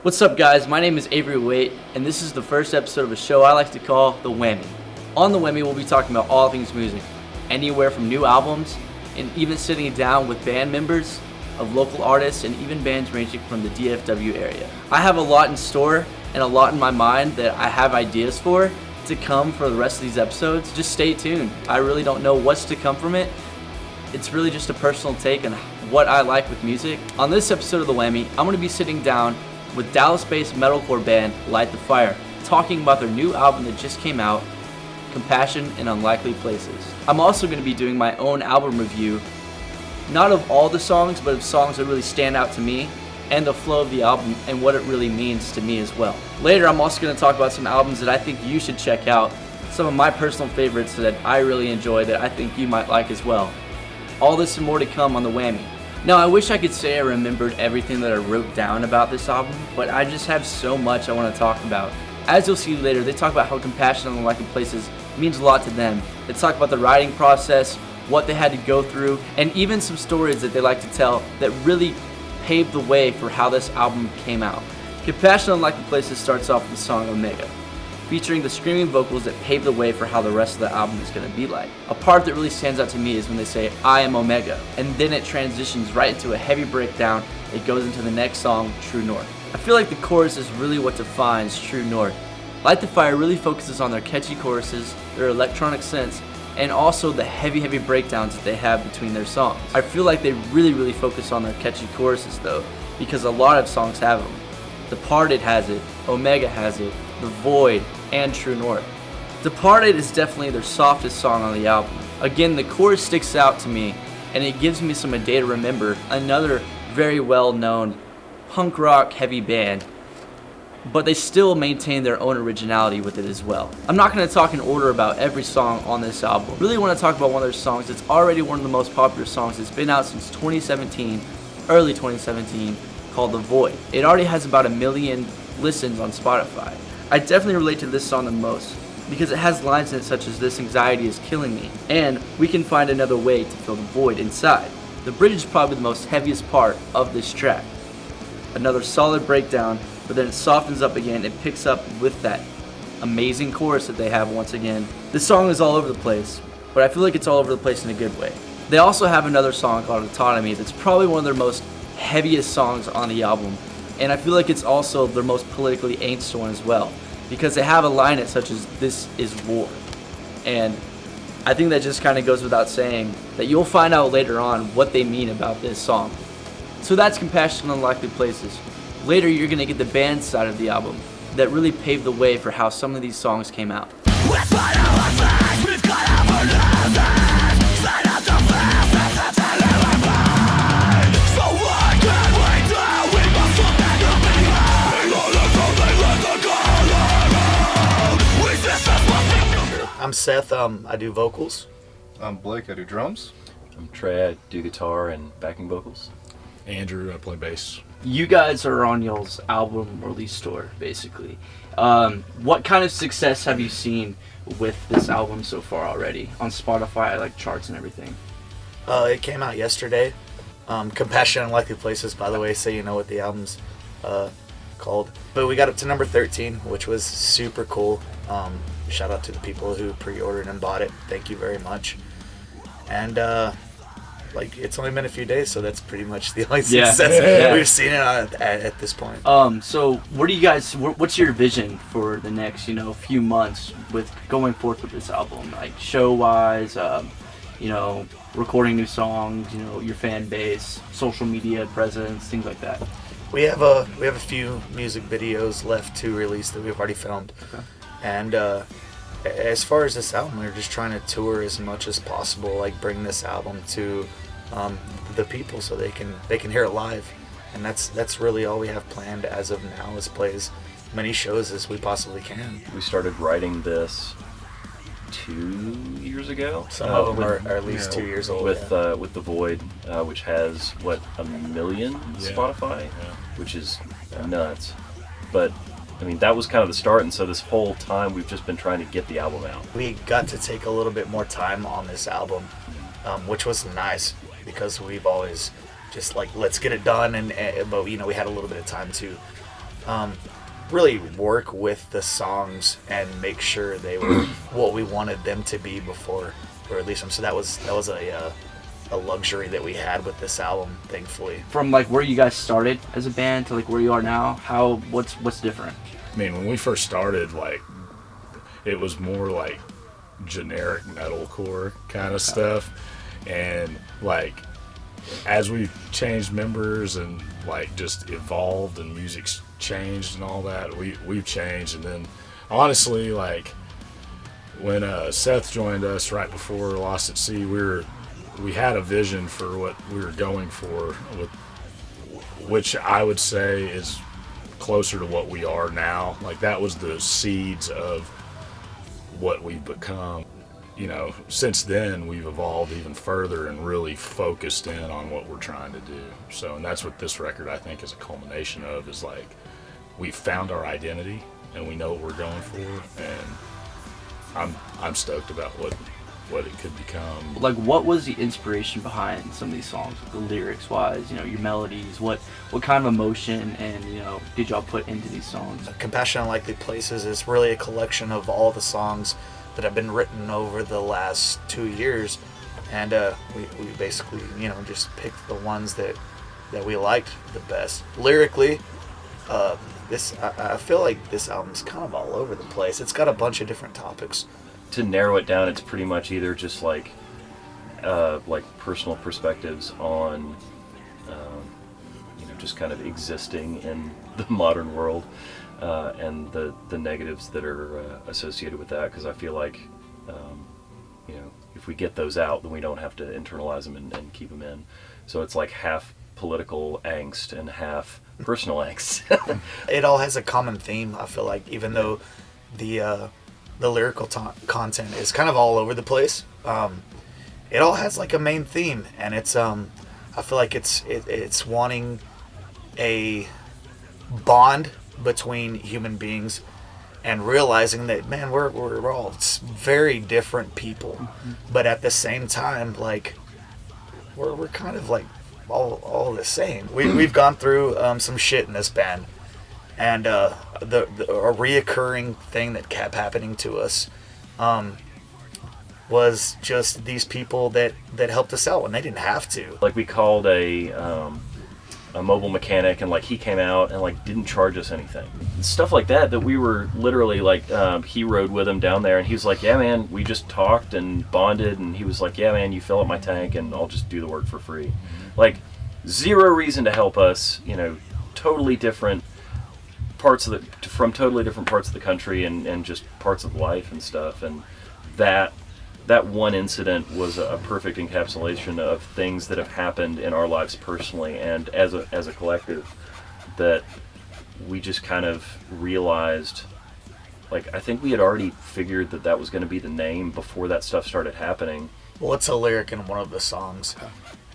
What's up, guys? My name is Avery Waite, and this is the first episode of a show I like to call The Whammy. On The Whammy, we'll be talking about all things music, anywhere from new albums, and even sitting down with band members of local artists and even bands ranging from the DFW area. I have a lot in store and a lot in my mind that I have ideas for to come for the rest of these episodes. Just stay tuned. I really don't know what's to come from it. It's really just a personal take on what I like with music. On this episode of The Whammy, I'm going to be sitting down with Dallas-based metalcore band Light the Fire, talking about their new album that just came out, Compassion in Unlikely Places. I'm also going to be doing my own album review, not of all the songs, but of songs that really stand out to me, and the flow of the album and what it really means to me as well. Later, I'm also going to talk about some albums that I think you should check out, some of my personal favorites that I really enjoy that I think you might like as well. All this and more to come on The Whammy. Now, I wish I could say I remembered everything that I wrote down about this album, but I just have so much I want to talk about. As you'll see later, they talk about how Compassion in Unlikely Places means a lot to them. They talk about the writing process, what they had to go through, and even some stories that they like to tell that really paved the way for how this album came out. Compassion in Unlikely Places starts off with the song Omega, featuring the screaming vocals that pave the way for how the rest of the album is going to be like. A part that really stands out to me is when they say, "I am Omega," and then it transitions right into a heavy breakdown that goes into the next song, True North. I feel like the chorus is really what defines True North. Light the Fire really focuses on their catchy choruses, their electronic synths, and also the heavy breakdowns that they have between their songs. I feel like they really focus on their catchy choruses though, because a lot of songs have them. Departed has it, Omega has it, The Void, and True North. Departed is definitely their softest song on the album. Again, the chorus sticks out to me, and it gives me some A Day to Remember, another very well-known punk rock heavy band, but they still maintain their own originality with it as well. I'm not going to talk in order about every song on this album. Really want to talk about one of their songs that's already one of the most popular songs. It's been out since 2017, early 2017, called The Void. It already has about 1 million listens on Spotify. I definitely relate to this song the most because it has lines in it such as "This anxiety is killing me" and "We can find another way to fill the void inside." The bridge is probably the most heaviest part of this track. Another solid breakdown, but then it softens up again. It picks up with that amazing chorus that they have once again. This song is all over the place, but I feel like it's all over the place in a good way. They also have another song called Autonomy that's probably one of their most heaviest songs on the album, and I feel like it's also their most politically angst one as well, because they have a line it such as "This is war," and I think that just kind of goes without saying that you'll find out later on what they mean about this song. So that's Compassion in Unlikely Places. Later you're going to get the band side of the album that really paved the way for how some of these songs came out. I'm Seth, I do vocals. I'm Blake, I do drums. I'm Trey, I do guitar and backing vocals. Andrew, I play bass. You guys are on y'all's album release tour, basically. What kind of success have you seen with this album so far already on Spotify, like charts and everything? It came out yesterday. Compassion in Unlikely Places, by the way, so you know what the album's called. But we got up to number 13, which was super cool. Shout out to the people who pre-ordered and bought it. Thank you very much. And it's only been a few days, so that's pretty much the only success we've seen it at this point. So what do you guys? What's your vision for the next, few months with going forth with this album? Like show-wise, recording new songs, your fan base, social media presence, things like that. We have a few music videos left to release that we've already filmed. Okay. And as far as this album, we're just trying to tour as much as possible, like bring this album to the people so they can hear it live. And that's really all we have planned as of now, is play as many shows as we possibly can. We started writing this 2 years ago. Some of them are at least 2 years old. With The Void, which has, 1 million Spotify, which is nuts. But I mean, that was kind of the start, and so this whole time we've just been trying to get the album out. We got to take a little bit more time on this album, which was nice because we've always just let's get it done, but we had a little bit of time to really work with the songs and make sure they were what we wanted them to be before we released them. So that was a luxury that we had with this album, thankfully. From like where you guys started as a band to like where you are now, what's different? I mean, when we first started, like, it was more like generic metalcore kind of stuff. And like, as we've changed members and like just evolved and music's changed and all that, we've changed. And then honestly, like when Seth joined us right before Lost at Sea, we had a vision for what we were going for, which I would say is closer to what we are now. Like that was the seeds of what we've become. You know, since then we've evolved even further and really focused in on what we're trying to do. So, and that's what this record I think is a culmination of, is like we've found our identity and we know what we're going for, and I'm stoked about what it could become. Like, what was the inspiration behind some of these songs, the lyrics wise, you know, your melodies, what kind of emotion and, you know, did y'all put into these songs? Compassion in Unlikely Places is really a collection of all the songs that have been written over the last 2 years, and we basically, you know, just picked the ones that we liked the best. Lyrically, I feel like this album's kind of all over the place. It's got a bunch of different topics. To narrow it down, it's pretty much either just like personal perspectives on you know, just kind of existing in the modern world, and the negatives that are associated with that, because I feel like you know, if we get those out, then we don't have to internalize them and keep them in. So it's like half political angst and half personal angst. It all has a common theme, I feel like, even though the lyrical content is kind of all over the place. It all has like a main theme, and it's I feel like it's wanting a bond between human beings and realizing that, man, we're all very different people, but at the same time, like we're kind of like all the same. We've gone through some shit in this band, and a reoccurring thing that kept happening to us was just these people that helped us out when they didn't have to. Like, we called a mobile mechanic, and like he came out and like didn't charge us anything. Stuff like that we were literally like, he rode with him down there, and he was like, yeah man, we just talked and bonded, and he was like, yeah man, you fill up my tank and I'll just do the work for free. Like, zero reason to help us, you know, totally different parts of from totally different parts of the country and just parts of life and stuff. And that one incident was a perfect encapsulation of things that have happened in our lives personally and as a collective, that we just kind of realized, like, I think we had already figured that was going to be the name before that stuff started happening. Well, it's a lyric in one of the songs,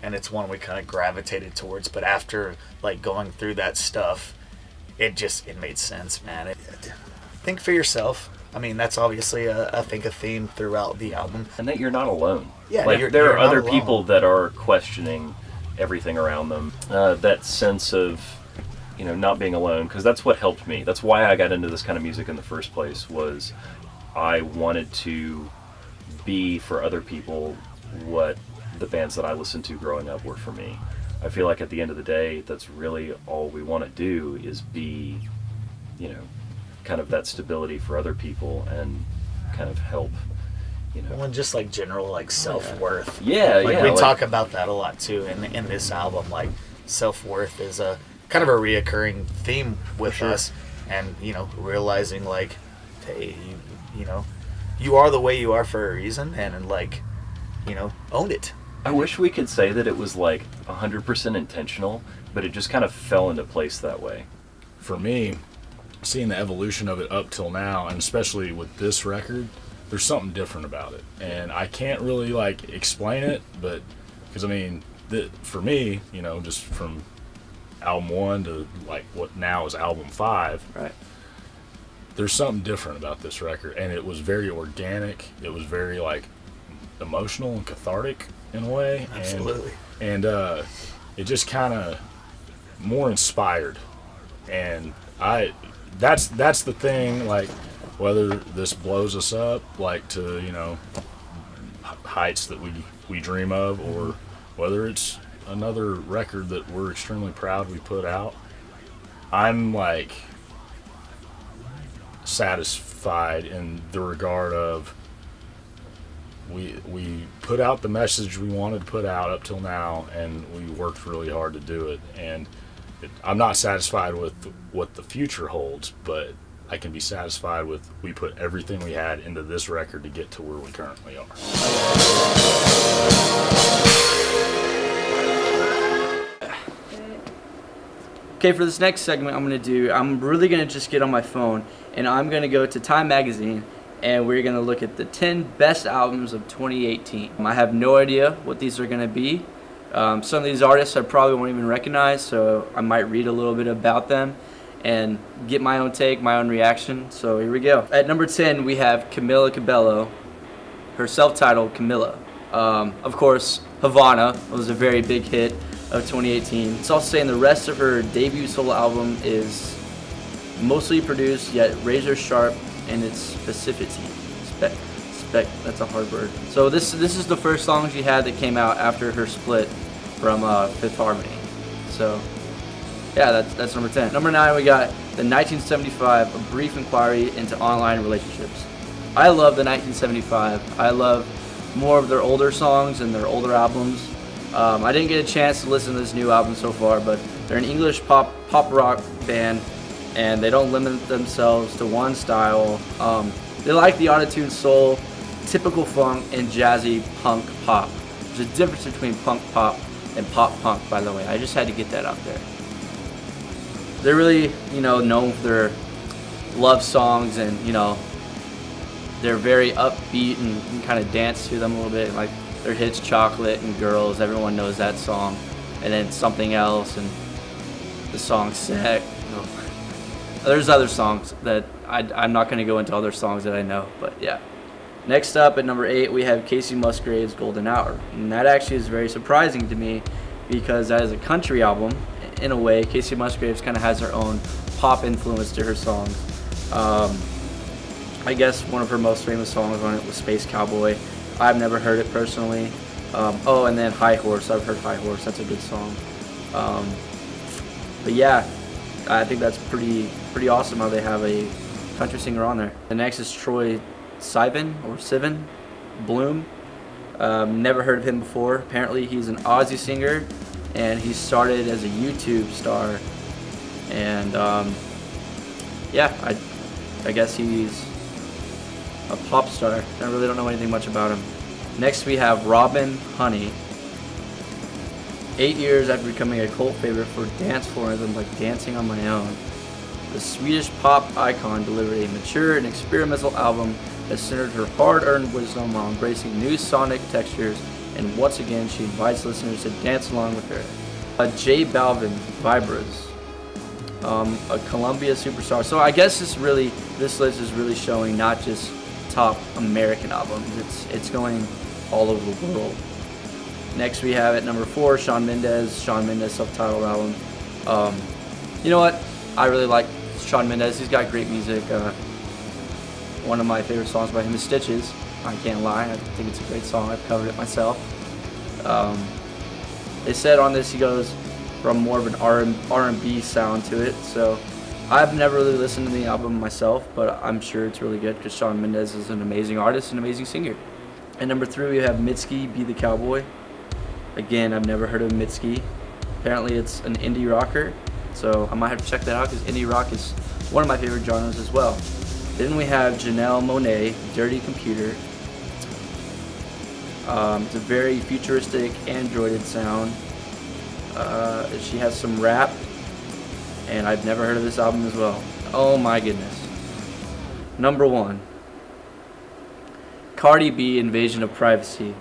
and it's one we kind of gravitated towards, but after like going through that stuff, it made sense, man. Think for yourself. I mean, that's obviously I think a theme throughout the album. And that you're not alone. Yeah, like, there are other people that are questioning everything around them. That sense of, you know, not being alone, because that's what helped me. That's why I got into this kind of music in the first place, was I wanted to be for other people what the bands that I listened to growing up were for me. I feel like at the end of the day, that's really all we want to do, is be, you know, kind of that stability for other people and kind of help, you know. Well, and just like general like self-worth. Yeah, like, yeah. We talk about that a lot too in this album. Like, self-worth is a kind of a reoccurring theme with us, and, you know, realizing like, hey, you know, you are the way you are for a reason, and like, you know, own it. I wish we could say that it was like 100% intentional, but it just kind of fell into place that way. For me, seeing the evolution of it up till now, and especially with this record, there's something different about it. And I can't really like explain it, but because I mean, for me, you know, just from album 1 to like what now is album 5, Right. There's something different about this record, and it was very organic. It was very like emotional and cathartic in a way. Absolutely. And it just kind of more inspired, and That's the thing. Like, whether this blows us up, like to heights that we dream of, or whether it's another record that we're extremely proud we put out, I'm like satisfied in the regard of we put out the message we wanted to put out up till now, and we worked really hard to do it. And I'm not satisfied with what the future holds, but I can be satisfied with we put everything we had into this record to get to where we currently are. Okay, for this next segment I'm really going to just get on my phone and I'm going to go to Time Magazine and we're going to look at the 10 best albums of 2018. I have no idea what these are going to be. Some of these artists I probably won't even recognize, so I might read a little bit about them and get my own take, my own reaction. So here we go. At number 10, we have Camila Cabello, her self-titled Camila. Of course, Havana was a very big hit of 2018. It's also saying the rest of her debut solo album is mostly produced yet razor sharp in its specificity. That's a hard word. So this is the first song she had that came out after her split from Fifth Harmony. So yeah, that's number 10. Number 9, we got the 1975, A Brief Inquiry into Online Relationships. I love the 1975. I love more of their older songs and their older albums. I didn't get a chance to listen to this new album so far, but they're an English pop rock band, and they don't limit themselves to one style. They like the autotune soul, typical funk, and jazzy punk pop. There's a difference between punk pop and pop punk, by the way. I just had to get that out there. They're really, known for their love songs, and they're very upbeat, and you can kind of dance to them a little bit. Like their hits, Chocolate and Girls, everyone knows that song, and then Something Else, and the song Sec. There's other songs that I'm not going to go into other songs that I know, but yeah. Next up at number 8, we have Casey Musgrave's Golden Hour, and that actually is very surprising to me because that is a country album. In a way, Casey Musgraves kind of has her own pop influence to her songs. I guess one of her most famous songs on it was Space Cowboy. I've never heard it personally. And then High Horse. I've heard High Horse. That's a good song. But yeah, I think that's pretty awesome how they have a country singer on there. The next is Troy Sivan Bloom. Never heard of him before. Apparently he's an Aussie singer, and he started as a YouTube star. And I guess he's a pop star. I really don't know anything much about him. Next we have Robin Honey. 8 years after becoming a cult favorite for dance floor rhythms like Dancing on My Own, the Swedish pop icon delivered a mature and experimental album that centered her hard-earned wisdom while embracing new sonic textures, and once again she invites listeners to dance along with her. J Balvin, Vibras, a Columbia superstar. So I guess this list is really showing not just top American albums, it's going all over the world. Next we have at number 4, Shawn Mendes self-titled album. You know what? I really like Shawn Mendes. He's got great music. One of my favorite songs by him is Stitches. I can't lie. I think it's a great song. I've covered it myself. They said on this he goes from more of an R&B sound to it. So I've never really listened to the album myself, but I'm sure it's really good because Shawn Mendes is an amazing artist and amazing singer. At number 3 we have Mitski, Be the Cowboy. Again, I've never heard of Mitski. Apparently it's an indie rocker, so I might have to check that out because indie rock is one of my favorite genres as well. Then we have Janelle Monáe, Dirty Computer. It's a very futuristic, androided sound. She has some rap, and I've never heard of this album as well. Oh my goodness. Number 1, Cardi B, Invasion of Privacy.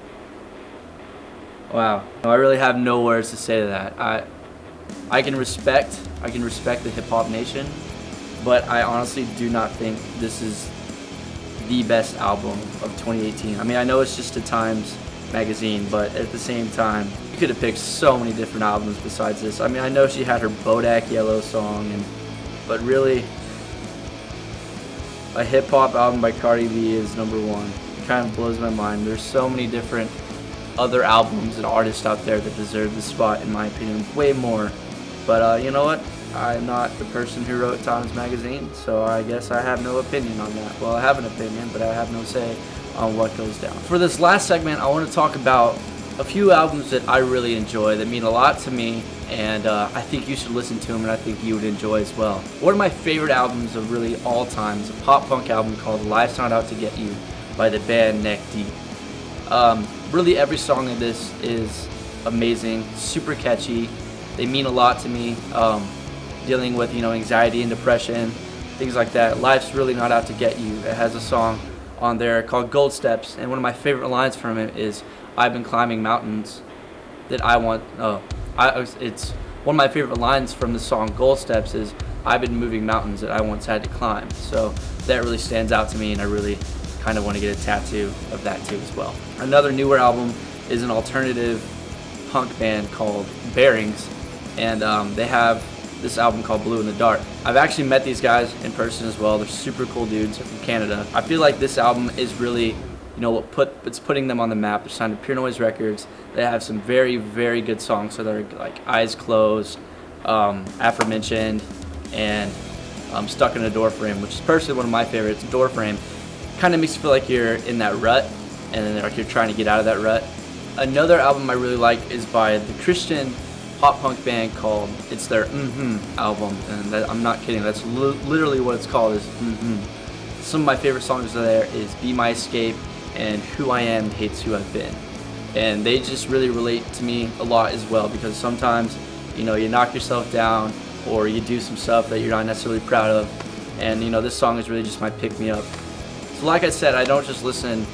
Wow, I really have no words to say to that. I can respect the hip hop nation, but I honestly do not think this is the best album of 2018. I mean, I know it's just a Times magazine, but at the same time, you could have picked so many different albums besides this. I mean, I know she had her Bodak Yellow song, and but really, a hip hop album by Cardi B is number one. It kind of blows my mind. There's so many different other albums and artists out there that deserve this spot, in my opinion, way more. But you know what? I'm not the person who wrote Times Magazine, so I guess I have no opinion on that. Well, I have an opinion, but I have no say on what goes down. For this last segment, I want to talk about a few albums that I really enjoy that mean a lot to me, and I think you should listen to them, and I think you would enjoy as well. One of my favorite albums of really all time is a pop punk album called Life's Not Out to Get You by the band Neck Deep. Really every song in this is amazing, super catchy. They mean a lot to me. Dealing with, anxiety and depression, things like that. Life's really not out to get you. It has a song on there called Gold Steps, and one of my favorite lines from it is, "I've been climbing mountains that I want." It's one of my favorite lines from the song Gold Steps is, "I've been moving mountains that I once had to climb." So that really stands out to me, and I really kind of want to get a tattoo of that too as well. Another newer album is an alternative punk band called Bearings, and they have this album called Blue in the Dark. I've actually met these guys in person as well. They're super cool dudes. They're from Canada. I feel like this album is really, it's putting them on the map. They're signed to Pure Noise Records. They have some very, very good songs. So they're like Eyes Closed, aforementioned, and Stuck in a Door Frame, which is personally one of my favorites. Door Frame kind of makes you feel like you're in that rut, and then like you're trying to get out of that rut. Another album I really like is by the Christian pop punk band called, it's their album, and I'm not kidding, that's literally what it's called, is Some of my favorite songs there is Be My Escape and Who I Am Hates Who I've Been, and they just really relate to me a lot as well, because sometimes you knock yourself down or you do some stuff that you're not necessarily proud of, and this song is really just my pick-me-up. So like I said, I don't just listen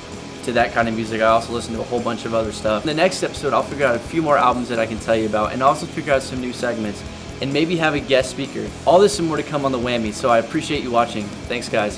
to that kind of music, I also listen to a whole bunch of other stuff. In the next episode, I'll figure out a few more albums that I can tell you about, and also figure out some new segments, and maybe have a guest speaker. All this and more to come on the Whammy, so I appreciate you watching. Thanks, guys.